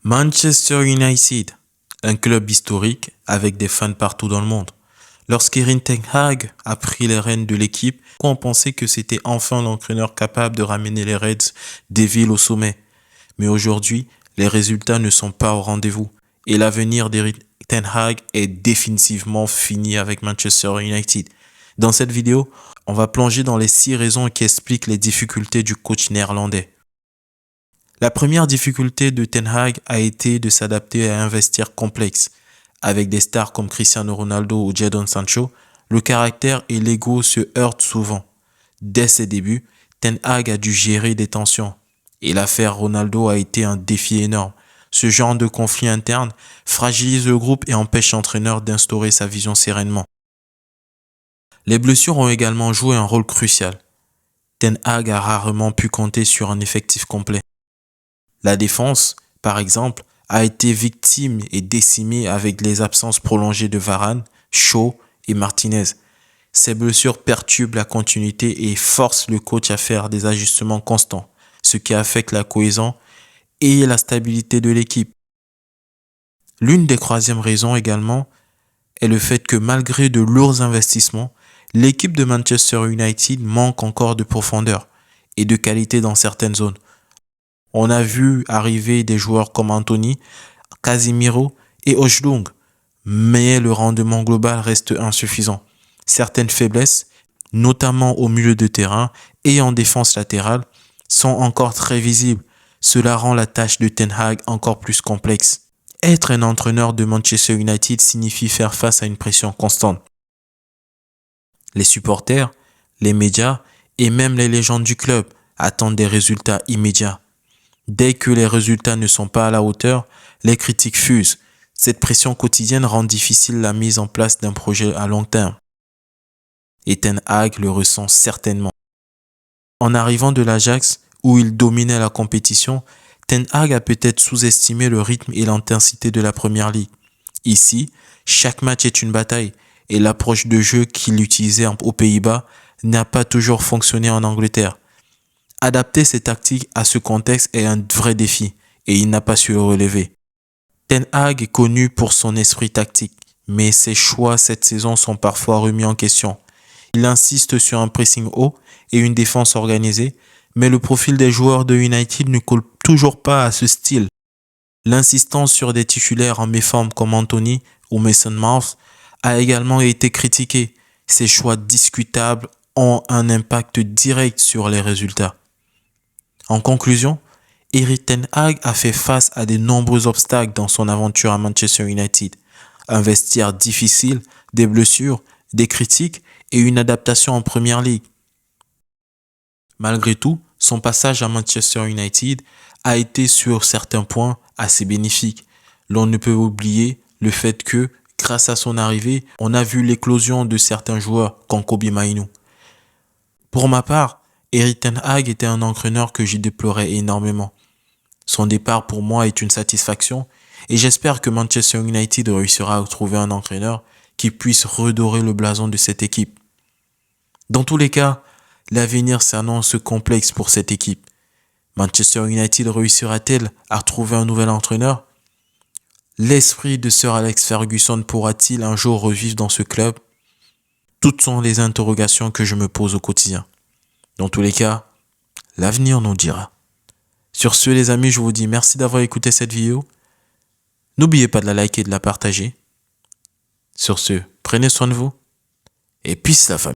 Manchester United, un club historique avec des fans partout dans le monde. Lorsqu'Erik ten Hag a pris les rênes de l'équipe, on pensait que c'était enfin l'entraîneur capable de ramener les Reds Devils au sommet. Mais aujourd'hui, les résultats ne sont pas au rendez-vous et l'avenir d'Erik ten Hag est définitivement fini avec Manchester United. Dans cette vidéo, on va plonger dans les 6 raisons qui expliquent les difficultés du coach néerlandais. La première difficulté de Ten Hag a été de s'adapter à un vestiaire complexe. Avec des stars comme Cristiano Ronaldo ou Jadon Sancho, le caractère et l'ego se heurtent souvent. Dès ses débuts, Ten Hag a dû gérer des tensions. Et l'affaire Ronaldo a été un défi énorme. Ce genre de conflit interne fragilise le groupe et empêche l'entraîneur d'instaurer sa vision sereinement. Les blessures ont également joué un rôle crucial. Ten Hag a rarement pu compter sur un effectif complet. La défense, par exemple, a été victime et décimée avec les absences prolongées de Varane, Shaw et Martinez. Ces blessures perturbent la continuité et forcent le coach à faire des ajustements constants, ce qui affecte la cohésion et la stabilité de l'équipe. L'une des troisièmes raisons également est le fait que malgré de lourds investissements, l'équipe de Manchester United manque encore de profondeur et de qualité dans certaines zones. On a vu arriver des joueurs comme Anthony, Casemiro et Højlund, mais le rendement global reste insuffisant. Certaines faiblesses, notamment au milieu de terrain et en défense latérale, sont encore très visibles. Cela rend la tâche de Ten Hag encore plus complexe. Être un entraîneur de Manchester United signifie faire face à une pression constante. Les supporters, les médias et même les légendes du club attendent des résultats immédiats. Dès que les résultats ne sont pas à la hauteur, les critiques fusent. Cette pression quotidienne rend difficile la mise en place d'un projet à long terme. Et Ten Hag le ressent certainement. En arrivant de l'Ajax, où il dominait la compétition, Ten Hag a peut-être sous-estimé le rythme et l'intensité de la Première Ligue. Ici, chaque match est une bataille et l'approche de jeu qu'il utilisait aux Pays-Bas n'a pas toujours fonctionné en Angleterre. Adapter ses tactiques à ce contexte est un vrai défi et il n'a pas su le relever. Ten Hag est connu pour son esprit tactique, mais ses choix cette saison sont parfois remis en question. Il insiste sur un pressing haut et une défense organisée, mais le profil des joueurs de United ne colle toujours pas à ce style. L'insistance sur des titulaires en méforme comme Anthony ou Mason Mount a également été critiquée. Ces choix discutables ont un impact direct sur les résultats. En conclusion, Erik ten Hag a fait face à de nombreux obstacles dans son aventure à Manchester United. Un vestiaire difficile, des blessures, des critiques et une adaptation en Première Ligue. Malgré tout, son passage à Manchester United a été sur certains points assez bénéfique. L'on ne peut oublier le fait que, grâce à son arrivée, on a vu l'éclosion de certains joueurs comme Kobbie Mainoo. Pour ma part, Erik ten Hag était un entraîneur que j'y déplorais énormément. Son départ pour moi est une satisfaction et j'espère que Manchester United réussira à trouver un entraîneur qui puisse redorer le blason de cette équipe. Dans tous les cas, l'avenir s'annonce complexe pour cette équipe. Manchester United réussira-t-elle à trouver un nouvel entraîneur? L'esprit de Sir Alex Ferguson pourra-t-il un jour revivre dans ce club? Toutes sont les interrogations que je me pose au quotidien. Dans tous les cas, l'avenir nous dira. Sur ce les amis, je vous dis merci d'avoir écouté cette vidéo. N'oubliez pas de la liker et de la partager. Sur ce, prenez soin de vous et peace la famille.